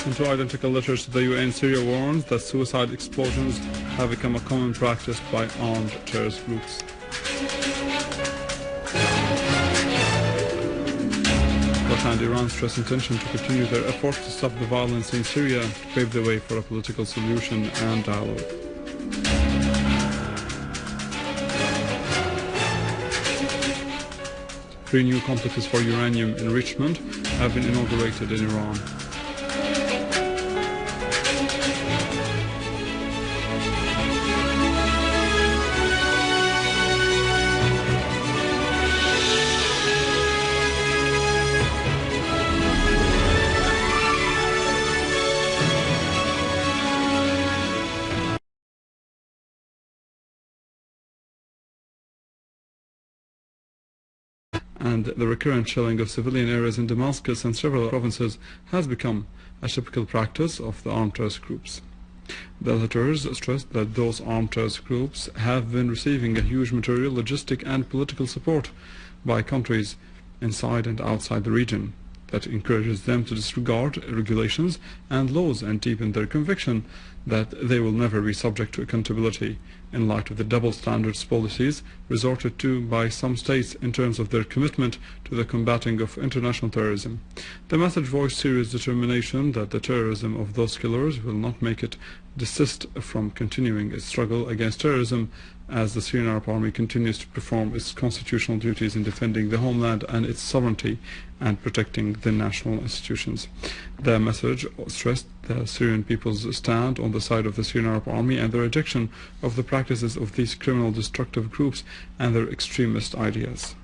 In two identical letters to the UN, Syria warns that suicide explosions have become a common practice by armed terrorist groups. Russia and Iran stress intention to continue their efforts to stop the violence in Syria, to pave the way for a political solution and dialogue. Three new complexes for uranium enrichment have been inaugurated in Iran. And the recurrent shelling of civilian areas in Damascus and several provinces has become a typical practice of the armed terrorist groups. The letters stressed that those armed terrorist groups have been receiving a huge material, logistic and political support by countries inside and outside the region that encourages them to disregard regulations and laws and deepen their conviction that they will never be subject to accountability in light of the double standards policies resorted to by some states in terms of their commitment to the combating of international terrorism. The message voiced Syria's determination that the terrorism of those killers will not make it desist from continuing its struggle against terrorism as the Syrian Arab Army continues to perform its constitutional duties in defending the homeland and its sovereignty and protecting the national institutions. The message stressed the Syrian people's stand on the side of the Syrian Arab Army and the rejection of the practices of these criminal destructive groups and their extremist ideas.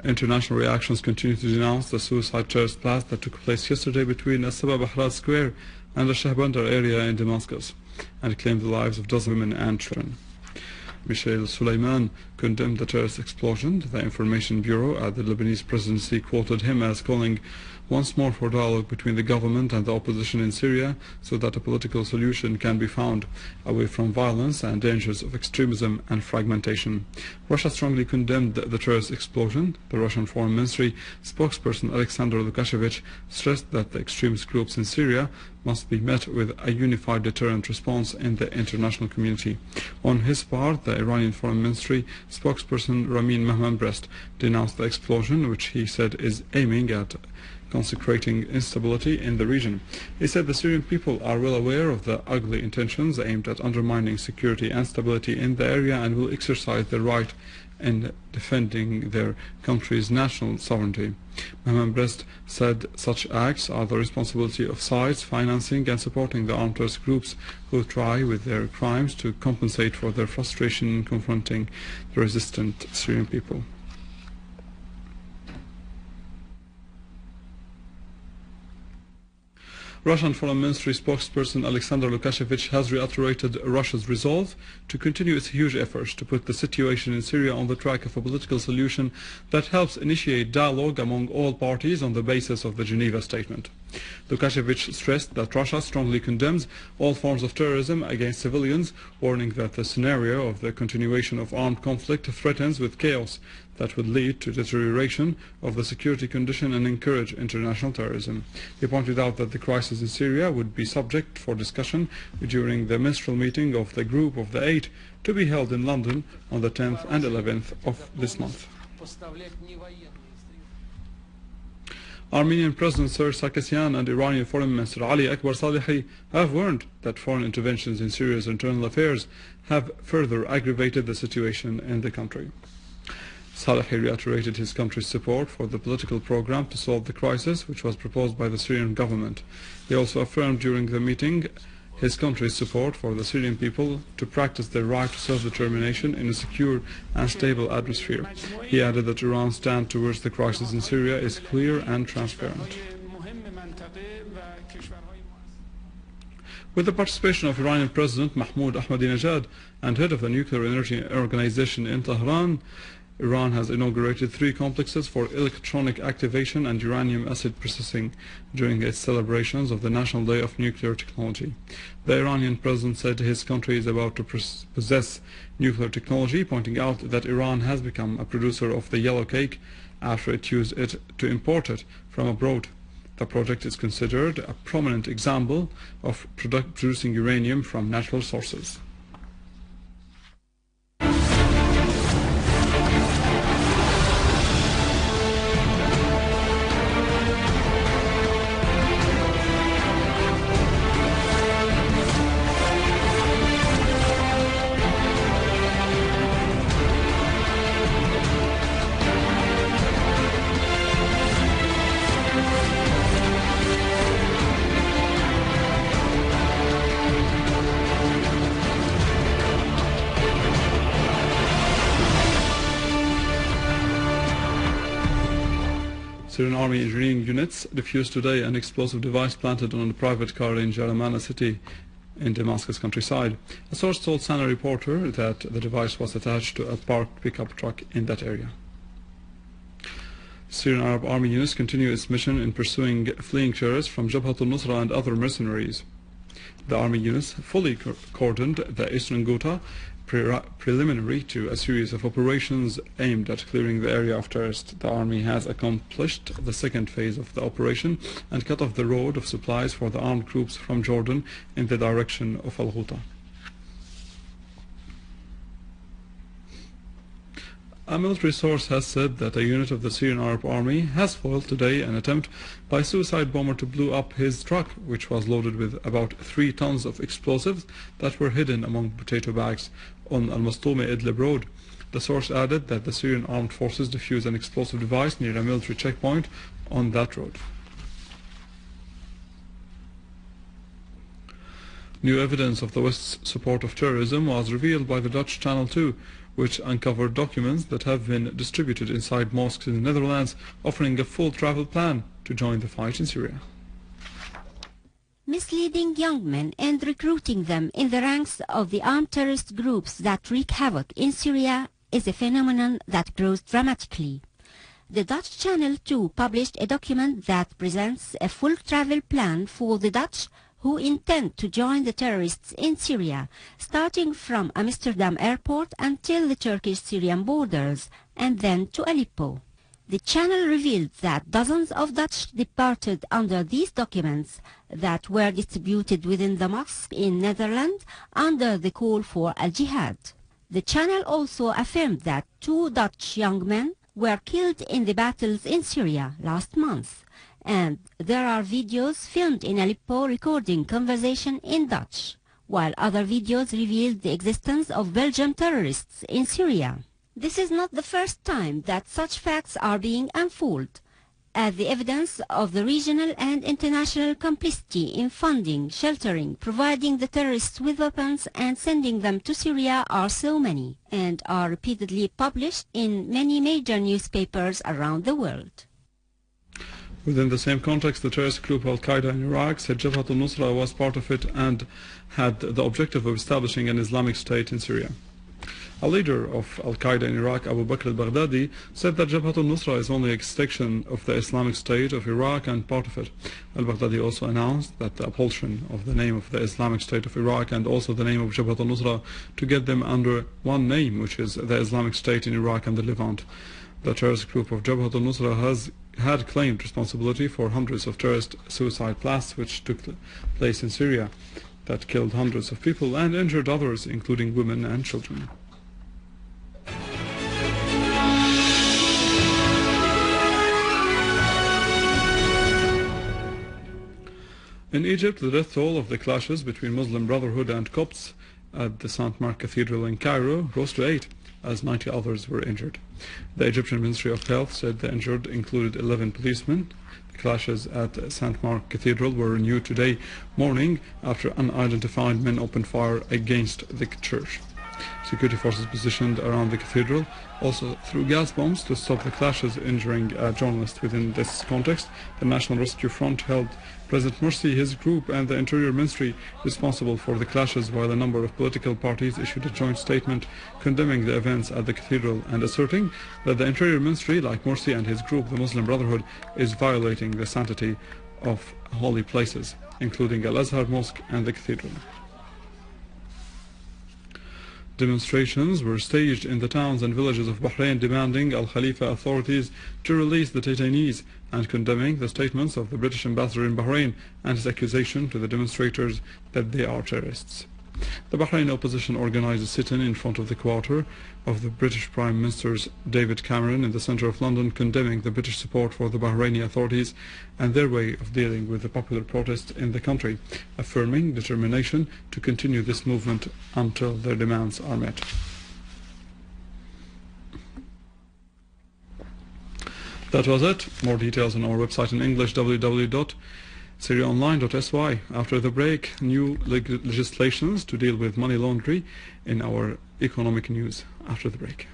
International reactions continue to denounce the suicide terrorist blast that took place yesterday between As-Sabah Bahrat Square and the Shahbandar area in Damascus and claimed the lives of dozens of women and children. Michel Suleiman condemned the terrorist explosion. The Information Bureau at the Lebanese presidency quoted him as calling once more for dialogue between the government and the opposition in Syria so that a political solution can be found away from violence and dangers of extremism and fragmentation. Russia strongly condemned the terrorist explosion. The Russian Foreign Ministry spokesperson Alexander Lukashevich stressed that the extremist groups in Syria must be met with a unified deterrent response in the international community. On his part, the Iranian Foreign Ministry spokesperson Ramin Mahmanbrest denounced the explosion, which he said is aiming at consecrating instability in the region. He said the Syrian people are well aware of the ugly intentions aimed at undermining security and stability in the area and will exercise their right in defending their country's national sovereignty. Mahmanbrest said such acts are the responsibility of sides financing and supporting the armed terrorist groups who try with their crimes to compensate for their frustration in confronting the resistant Syrian people. Russian Foreign Ministry spokesperson Alexander Lukashevich has reiterated Russia's resolve to continue its huge efforts to put the situation in Syria on the track of a political solution that helps initiate dialogue among all parties on the basis of the Geneva Statement. Lukashevich stressed that Russia strongly condemns all forms of terrorism against civilians, warning that the scenario of the continuation of armed conflict threatens with chaos that would lead to deterioration of the security condition and encourage international terrorism. He pointed out that the crisis in Syria would be subject for discussion during the ministerial meeting of the Group of the Eight to be held in London on the 10th and 11th of this month. Armenian President Serge Sargsyan and Iranian Foreign Minister Ali Akbar Salehi have warned that foreign interventions in Syria's internal affairs have further aggravated the situation in the country. Salehi reiterated his country's support for the political program to solve the crisis, which was proposed by the Syrian government. He also affirmed during the meeting his country's support for the Syrian people to practice their right to self-determination in a secure and stable atmosphere. He added that Iran's stand towards the crisis in Syria is clear and transparent. With the participation of Iranian President Mahmoud Ahmadinejad and head of the Nuclear Energy Organization in Tehran, Iran has inaugurated 3 complexes for electronic activation and uranium acid processing during its celebrations of the National Day of Nuclear Technology. The Iranian president said his country is about to possess nuclear technology, pointing out that Iran has become a producer of the yellow cake after it used it to import it from abroad. The project is considered a prominent example of producing uranium from natural sources. Syrian army engineering units defused today an explosive device planted on a private car in Jaramana city in Damascus countryside. A source told Sana reporter that the device was attached to a parked pickup truck in that area. Syrian Arab army units continue its mission in pursuing fleeing terrorists from Jabhat al-Nusra and other mercenaries. The army units fully cordoned the eastern Ghouta preliminary to a series of operations aimed at clearing the area of terrorists. The army has accomplished the second phase of the operation and cut off the road of supplies for the armed groups from Jordan in the direction of al-Ghouta. A military source has said that a unit of the Syrian Arab Army has foiled today an attempt by a suicide bomber to blow up his truck, which was loaded with about 3 tons of explosives that were hidden among potato bags on Al-Mastoume Idlib road. The source added that the Syrian armed forces defused an explosive device near a military checkpoint on that road. New evidence of the West's support of terrorism was revealed by the Dutch Channel 2, which uncovered documents that have been distributed inside mosques in the Netherlands, offering a full travel plan to join the fight in Syria. Misleading young men and recruiting them in the ranks of the armed terrorist groups that wreak havoc in Syria is a phenomenon that grows dramatically. The Dutch Channel 2 published a document that presents a full travel plan for the Dutch who intend to join the terrorists in Syria, starting from Amsterdam airport until the Turkish-Syrian borders, and then to Aleppo. The channel revealed that dozens of Dutch departed under these documents that were distributed within the mosque in Netherlands under the call for al-jihad. The channel also affirmed that 2 Dutch young men were killed in the battles in Syria last month, and there are videos filmed in Aleppo recording conversation in Dutch, while other videos revealed the existence of Belgian terrorists in Syria. This is not the first time that such facts are being unfolded, as the evidence of the regional and international complicity in funding, sheltering, providing the terrorists with weapons and sending them to Syria are so many, and are repeatedly published in many major newspapers around the world. Within the same context, the terrorist group al-Qaeda in Iraq said Jabhat al-Nusra was part of it and had the objective of establishing an Islamic State in Syria. A leader of al-Qaeda in Iraq, Abu Bakr al-Baghdadi, said that Jabhat al-Nusra is only an extension of the Islamic State of Iraq and part of it. Al-Baghdadi also announced that the upholstery of the name of the Islamic State of Iraq and also the name of Jabhat al-Nusra to get them under one name, which is the Islamic State in Iraq and the Levant. The terrorist group of Jabhat al-Nusra had claimed responsibility for hundreds of terrorist suicide blasts which took place in Syria that killed hundreds of people and injured others, including women and children. In Egypt, the death toll of the clashes between Muslim Brotherhood and Copts at the St. Mark Cathedral in Cairo rose to 8, as 90 others were injured. The Egyptian Ministry of Health said the injured included 11 policemen. The clashes at St. Mark Cathedral were renewed today morning after unidentified men opened fire against the church. Security forces positioned around the cathedral also threw gas bombs to stop the clashes, injuring a journalist. Within this context, the National Rescue Front held President Morsi, his group, and the Interior Ministry responsible for the clashes, while a number of political parties issued a joint statement condemning the events at the cathedral and asserting that the Interior Ministry, like Morsi and his group, the Muslim Brotherhood, is violating the sanctity of holy places, including Al-Azhar Mosque and the cathedral. Demonstrations were staged in the towns and villages of Bahrain demanding Al Khalifa authorities to release the detainees and condemning the statements of the British ambassador in Bahrain and his accusation to the demonstrators that they are terrorists. The Bahrain opposition organized a sit-in in front of the quarter of the British Prime Minister's David Cameron in the centre of London, condemning the British support for the Bahraini authorities and their way of dealing with the popular protest in the country, affirming determination to continue this movement until their demands are met. That was it. More details on our website in English, www.syriaonline.sy. After the break, new legislations to deal with money laundering in our economic news. After the break.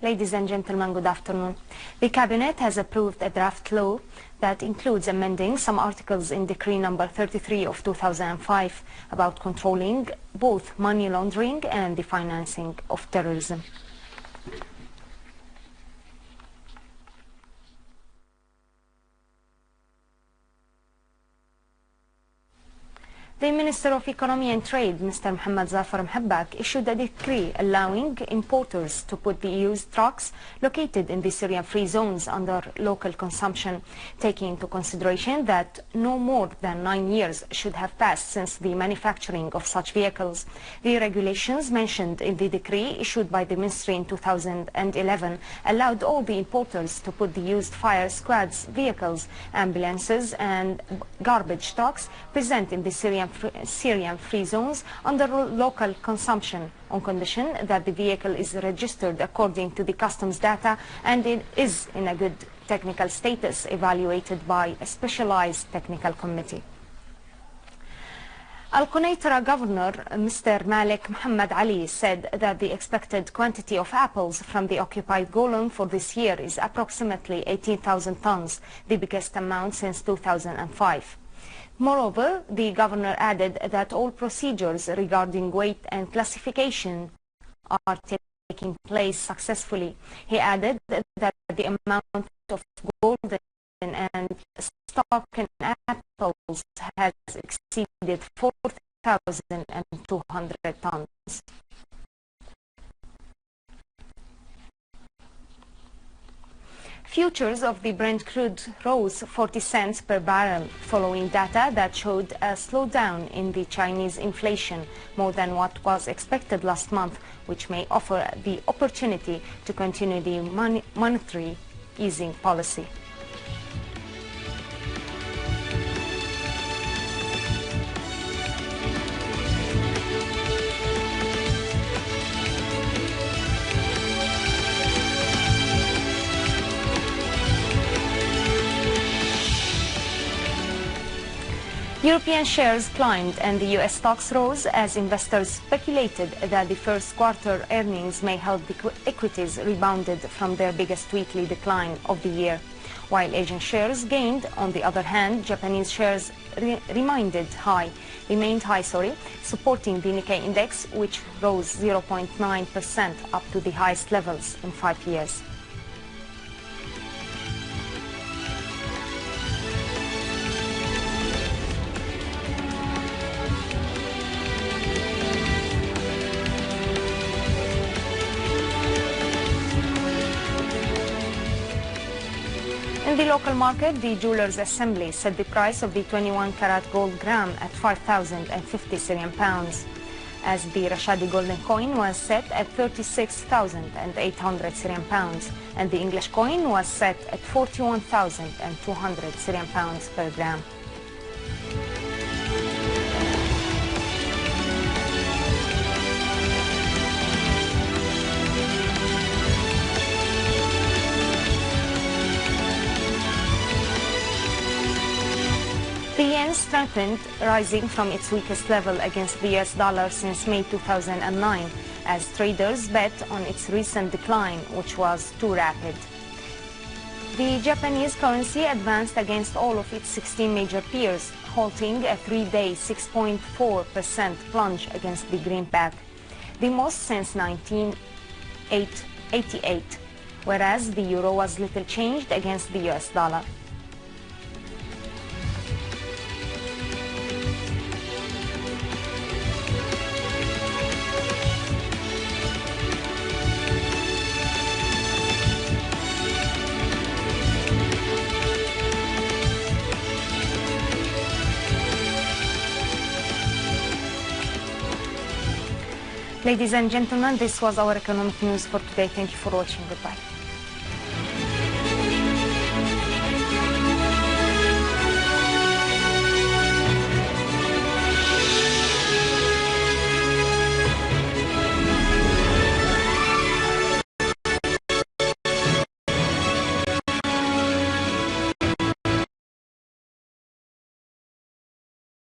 Ladies and gentlemen, good afternoon. The Cabinet has approved a draft law that includes amending some articles in Decree number 33 of 2005 about controlling both money laundering and the financing of terrorism. The Minister of Economy and Trade, Mr. Mohammed Zafar Mhabbak, issued a decree allowing importers to put the used trucks located in the Syrian free zones under local consumption, taking into consideration that no more than 9 years should have passed since the manufacturing of such vehicles. The regulations mentioned in the decree issued by the Ministry in 2011 allowed all the importers to put the used fire squads, vehicles, ambulances and garbage trucks present in the Syrian free zones under local consumption on condition that the vehicle is registered according to the customs data and it is in a good technical status evaluated by a specialized technical committee. Al-Quneitra Governor Mr. Malik Muhammad Ali said that the expected quantity of apples from the occupied Golan for this year is approximately 18,000 tons, the biggest amount since 2005. Moreover, the governor added that all procedures regarding weight and classification are taking place successfully. He added that the amount of golden and stalking apples has exceeded 4,200 tons. Futures of the Brent crude rose 40 cents per barrel following data that showed a slowdown in the Chinese inflation more than what was expected last month, which may offer the opportunity to continue the monetary easing policy. European shares climbed and the US stocks rose as investors speculated that the first quarter earnings may help the equities rebounded from their biggest weekly decline of the year. While Asian shares gained, on the other hand, Japanese shares remained high, supporting the Nikkei index, which rose 0.9% up to the highest levels in 5 years. In the local market, the Jewelers Assembly set the price of the 21-carat gold gram at 5,050 Syrian pounds, as the Rashadi golden coin was set at 36,800 Syrian pounds, and the English coin was set at 41,200 Syrian pounds per gram. The yen strengthened, rising from its weakest level against the US dollar since May 2009, as traders bet on its recent decline, which was too rapid. The Japanese currency advanced against all of its 16 major peers, halting a 3-day 6.4% plunge against the greenback, the most since 1988. whereas the euro was little changed against the US dollar. Ladies and gentlemen, this was our economic news for today. Thank you for watching. Goodbye.